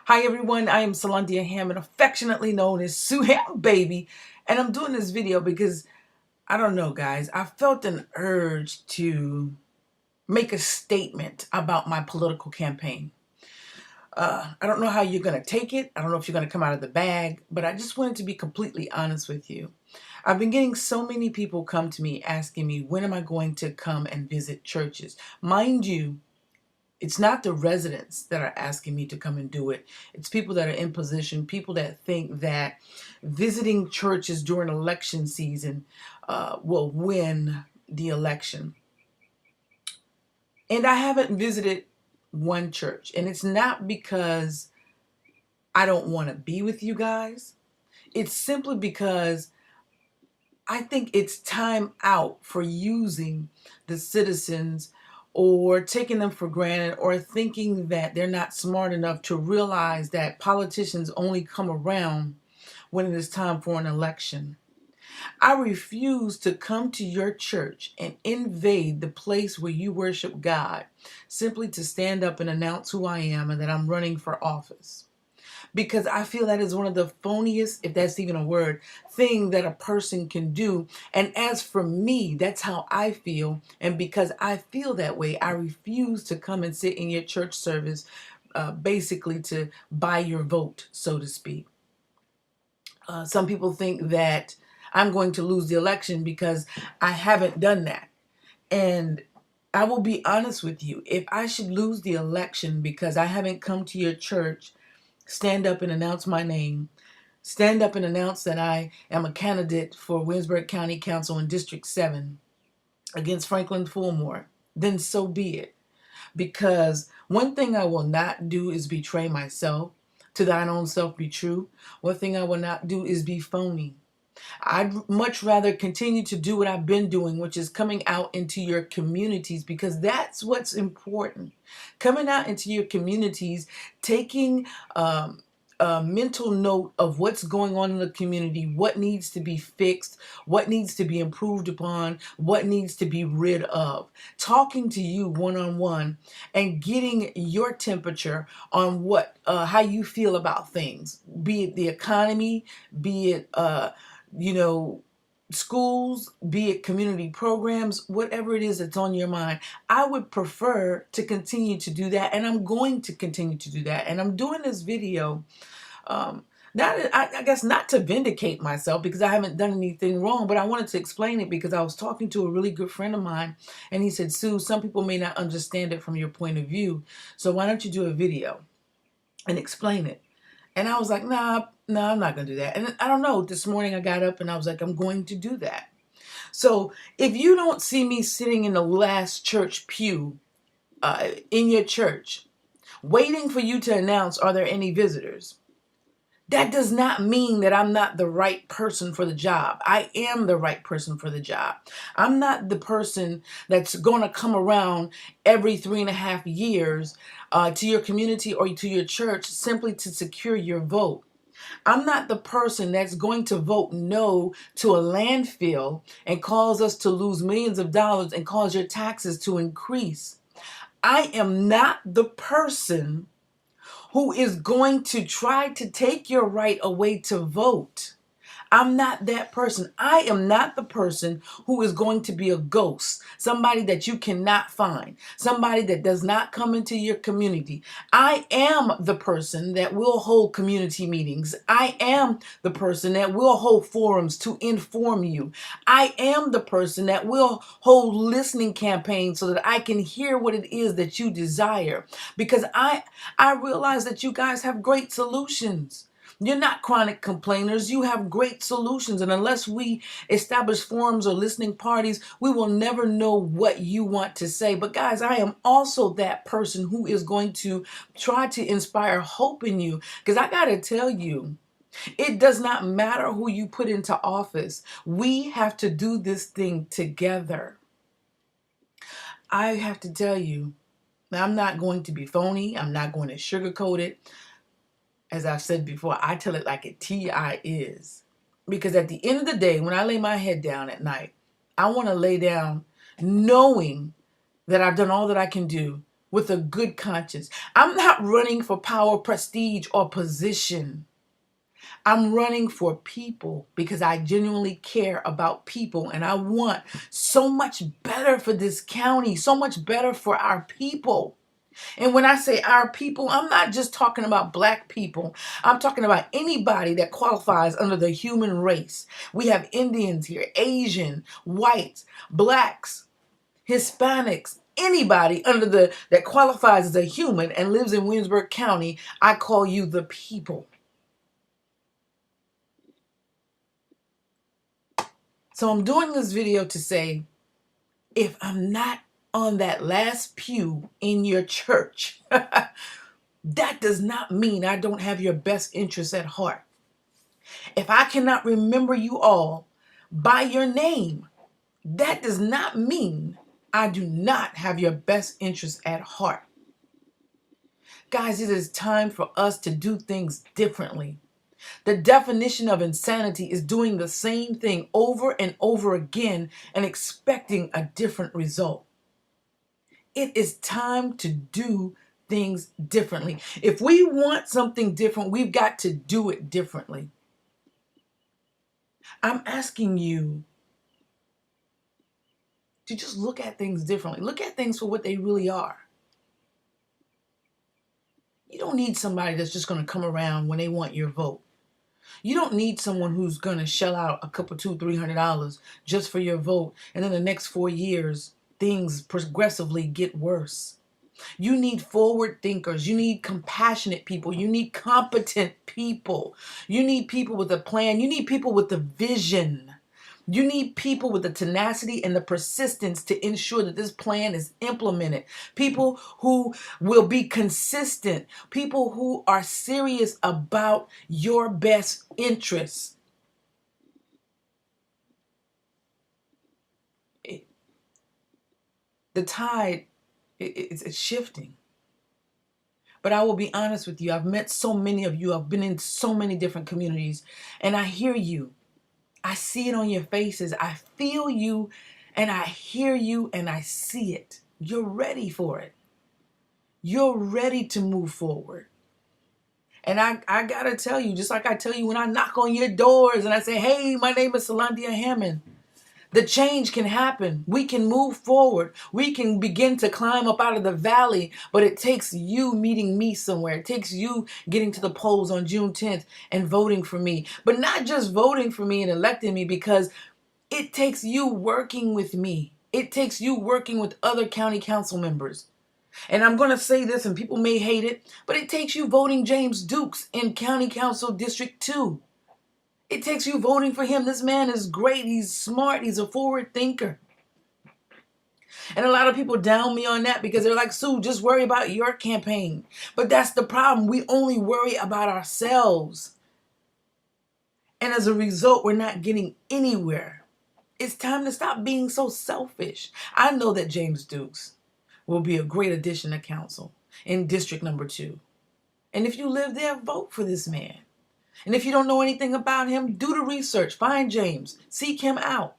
Hi everyone, I am Sulondia Hammond, affectionately known as Sue Ham Baby, and I'm doing this video because, I don't know guys, I felt an urge to make a statement about my political campaign. I don't know how you're going to take it, I don't know if you're going to come out of the bag, but I just wanted to be completely honest with you. I've been getting so many people come to me asking me, when am I going to come and visit churches? Mind you, it's not the residents that are asking me to come and do it. It's people that are in position, people that think that visiting churches during election season will win the election. And I haven't visited one church. And it's not because I don't want to be with you guys. It's simply because I think it's time out for using the citizens or taking them for granted or thinking that they're not smart enough to realize that politicians only come around when it is time for an election. I refuse to come to your church and invade the place where you worship God simply to stand up and announce who I am and that I'm running for office. Because I feel that is one of the phoniest, if that's even a word, thing that a person can do. And as for me, that's how I feel. And because I feel that way, I refuse to come and sit in your church service, basically to buy your vote, so to speak. Some people think that I'm going to lose the election because I haven't done that. And I will be honest with you, if I should lose the election because I haven't come to your church, stand up and announce my name, stand up and announce that I am a candidate for Williamsburg County Council in District 7 against Franklin Fulmore, then so be it. Because one thing I will not do is betray myself. To thine own self be true. One thing I will not do is be phony. I'd much rather continue to do what I've been doing, which is coming out into your communities, because that's what's important. Coming out into your communities, taking a mental note of what's going on in the community, what needs to be fixed, what needs to be improved upon, what needs to be rid of. Talking to you one-on-one and getting your temperature on how you feel about things, be it the economy, be it schools, be it community programs, whatever it is that's on your mind. I would prefer to continue to do that, and I'm going to continue to do that. And I'm doing this video, I guess not to vindicate myself because I haven't done anything wrong, but I wanted to explain it because I was talking to a really good friend of mine, and he said, Sue, some people may not understand it from your point of view, so why don't you do a video and explain it? And I was like, nah, I'm not going to do that. And I don't know, this morning I got up and I was like, I'm going to do that. So if you don't see me sitting in the last church pew in your church, waiting for you to announce, are there any visitors? That does not mean that I'm not the right person for the job. I am the right person for the job. I'm not the person that's going to come around every 3.5 years to your community or to your church simply to secure your vote. I'm not the person that's going to vote no to a landfill and cause us to lose millions of dollars and cause your taxes to increase. I am not the person who is going to try to take your right away to vote. I'm not that person. I am not the person who is going to be a ghost, somebody that you cannot find, somebody that does not come into your community. I am the person that will hold community meetings. I am the person that will hold forums to inform you. I am the person that will hold listening campaigns so that I can hear what it is that you desire, because I realize that you guys have great solutions. You're not chronic complainers. You have great solutions. And unless we establish forums or listening parties, we will never know what you want to say. But guys, I am also that person who is going to try to inspire hope in you. Because I got to tell you, it does not matter who you put into office. We have to do this thing together. I have to tell you, I'm not going to be phony. I'm not going to sugarcoat it. As I've said before, I tell it like it TI is. Because at the end of the day, when I lay my head down at night, I want to lay down knowing that I've done all that I can do with a good conscience. I'm not running for power, prestige, or position. I'm running for people because I genuinely care about people, and I want so much better for this county, so much better for our people. And when I say our people, I'm not just talking about black people. I'm talking about anybody that qualifies under the human race. We have Indians here, Asian, whites, blacks, Hispanics, anybody that qualifies as a human and lives in Williamsburg County. I call you the people. So I'm doing this video to say, if I'm not on that last pew in your church, that does not mean I don't have your best interests at heart. If I cannot remember you all by your name, that does not mean I do not have your best interests at heart. Guys, it is time for us to do things differently. The definition of insanity is doing the same thing over and over again and expecting a different result. It is time to do things differently. If we want something different, we've got to do it differently. I'm asking you to just look at things differently. Look at things for what they really are. You don't need somebody that's just going to come around when they want your vote. You don't need someone who's going to shell out a couple, $200-$300 just for your vote, and then the next 4 years, things progressively get worse. You need forward thinkers. You need compassionate people. You need competent people. You need people with a plan. You need people with a vision. You need people with the tenacity and the persistence to ensure that this plan is implemented. People who will be consistent. People who are serious about your best interests. The tide, it's shifting. But I will be honest with you. I've met so many of you. I've been in so many different communities. And I hear you. I see it on your faces. I feel you, and I hear you, and I see it. You're ready for it. You're ready to move forward. And I got to tell you, just like I tell you when I knock on your doors and I say, hey, my name is Sulondia Hammond. The change can happen. We can move forward. We can begin to climb up out of the valley, but it takes you meeting me somewhere. It takes you getting to the polls on June 10th and voting for me. But not just voting for me and electing me, because it takes you working with me. It takes you working with other county council members. And I'm going to say this, and people may hate it, but it takes you voting James Dukes in County Council District 2. It takes you voting for him. This man is great. He's smart. He's a forward thinker. And a lot of people down me on that because they're like, Sue, just worry about your campaign. But that's the problem. We only worry about ourselves. And as a result, we're not getting anywhere. It's time to stop being so selfish. I know that James Dukes will be a great addition to council in District Number 2. And if you live there, vote for this man. And if you don't know anything about him, do the research. Find James. Seek him out.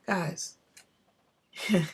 Guys, this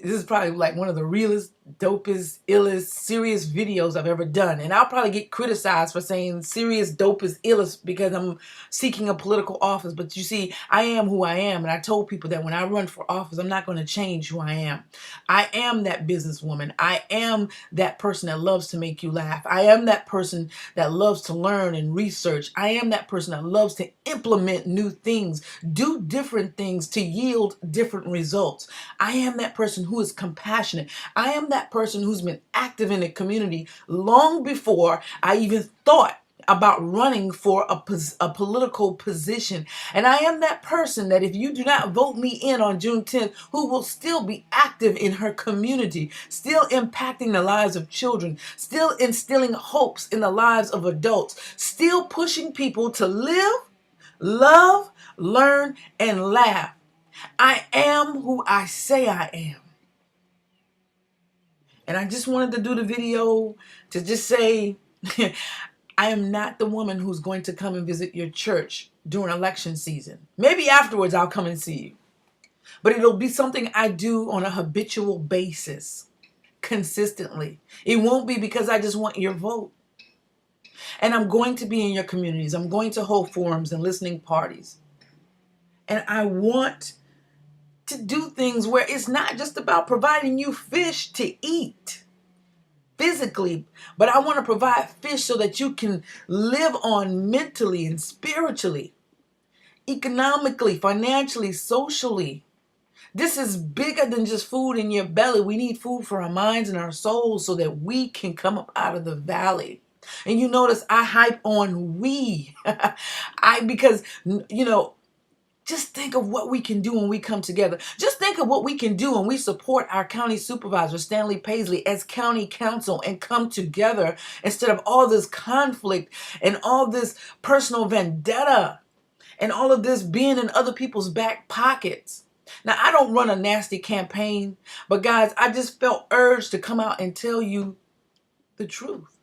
is probably like one of the realest, dopest, illest, serious videos I've ever done. And I'll probably get criticized for saying serious, dopest, illest because I'm seeking a political office. But you see, I am who I am. And I told people that when I run for office, I'm not going to change who I am. I am that businesswoman. I am that person that loves to make you laugh. I am that person that loves to learn and research. I am that person that loves to implement new things, do different things to yield different results. I am that person who is compassionate. I am that person who's been active in the community long before I even thought about running for a political position. And I am that person that if you do not vote me in on June 10th, who will still be active in her community, still impacting the lives of children, still instilling hopes in the lives of adults, still pushing people to live, love, learn, and laugh. I am who I say I am. And I just wanted to do the video to just say, I am not the woman who's going to come and visit your church during election season. Maybe afterwards I'll come and see you. but it'll be something I do on a habitual basis, consistently. It won't be because I just want your vote. And I'm going to be in your communities. I'm going to hold forums and listening parties. And I want to do things where it's not just about providing you fish to eat physically, but I want to provide fish so that you can live on mentally and spiritually, economically, financially, socially. This is bigger than just food in your belly. We need food for our minds and our souls so that we can come up out of the valley. And you notice I hype on we. Because, just think of what we can do when we come together. Just think of what we can do when we support our county supervisor, Stanley Paisley, as county council and come together instead of all this conflict and all this personal vendetta and all of this being in other people's back pockets. Now, I don't run a nasty campaign, but guys, I just felt urged to come out and tell you the truth.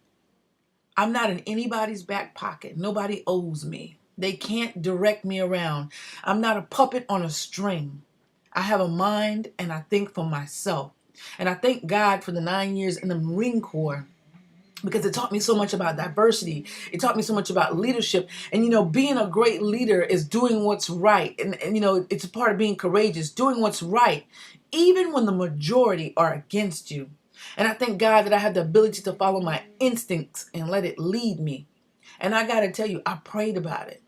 I'm not in anybody's back pocket. Nobody owes me. They can't direct me around. I'm not a puppet on a string. I have a mind and I think for myself. And I thank God for the 9 years in the Marine Corps because it taught me so much about diversity. It taught me so much about leadership. And, being a great leader is doing what's right. And it's a part of being courageous, doing what's right, even when the majority are against you. And I thank God that I have the ability to follow my instincts and let it lead me. And I got to tell you, I prayed about it.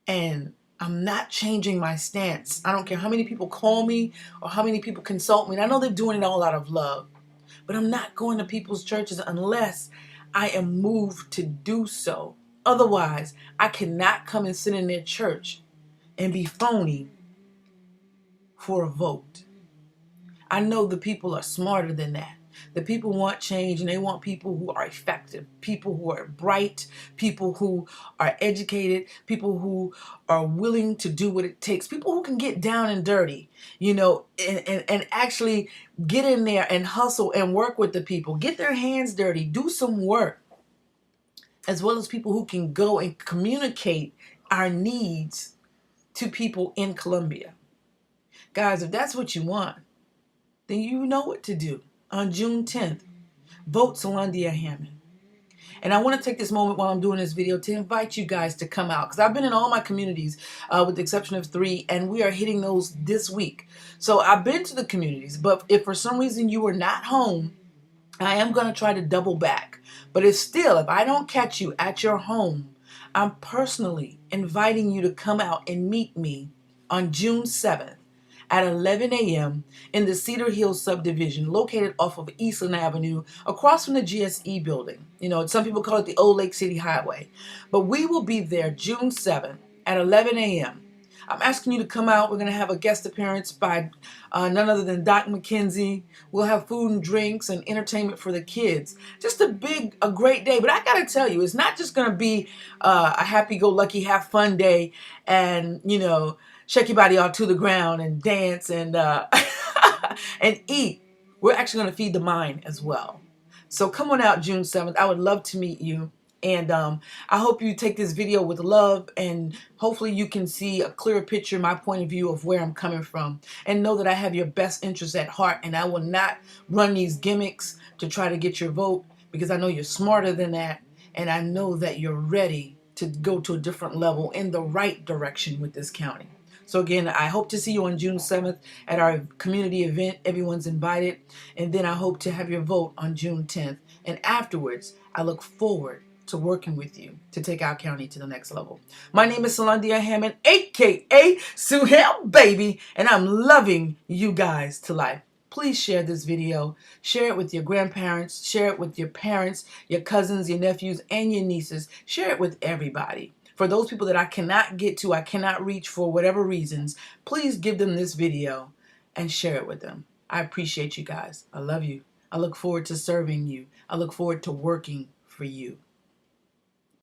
And I'm not changing my stance. I don't care how many people call me or how many people consult me. And I know they're doing it all out of love. But I'm not going to people's churches unless I am moved to do so. Otherwise, I cannot come and sit in their church and be phony for a vote. I know the people are smarter than that. The people want change and they want people who are effective, people who are bright, people who are educated, people who are willing to do what it takes, people who can get down and dirty, and actually get in there and hustle and work with the people, get their hands dirty, do some work, as well as people who can go and communicate our needs to people in Columbia. Guys, if that's what you want, then you know what to do. On June 10th, vote Sulondia Hammond. And I want to take this moment while I'm doing this video to invite you guys to come out. Because I've been in all my communities, with the exception of 3, and we are hitting those this week. So I've been to the communities, but if for some reason you were not home, I am going to try to double back. But if I don't catch you at your home, I'm personally inviting you to come out and meet me on June 7th. At 11 a.m. in the Cedar Hills subdivision located off of Eastland Avenue across from the GSE building. Some people call it the Old Lake City Highway. But we will be there June 7th at 11 a.m. I'm asking you to come out. We're going to have a guest appearance by none other than Doc McKenzie. We'll have food and drinks and entertainment for the kids. Just a great day. But I got to tell you, it's not just going to be a happy-go-lucky, have fun day and, shake your body all to the ground and dance and and eat. We're actually going to feed the mind as well. So come on out June 7th. I would love to meet you. And I hope you take this video with love and hopefully you can see a clearer picture, my point of view of where I'm coming from. And know that I have your best interests at heart and I will not run these gimmicks to try to get your vote because I know you're smarter than that and I know that you're ready to go to a different level in the right direction with this county. So again, I hope to see you on June 7th at our community event. Everyone's invited. And then I hope to have your vote on June 10th. And afterwards, I look forward to working with you to take our county to the next level. My name is Sulondia Hammond, a.k.a. Suhail Baby, and I'm loving you guys to life. Please share this video. Share it with your grandparents. Share it with your parents, your cousins, your nephews, and your nieces. Share it with everybody. For those people that I cannot get to, I cannot reach for whatever reasons, please give them this video and share it with them. I appreciate you guys. I love you. I look forward to serving you. I look forward to working for you.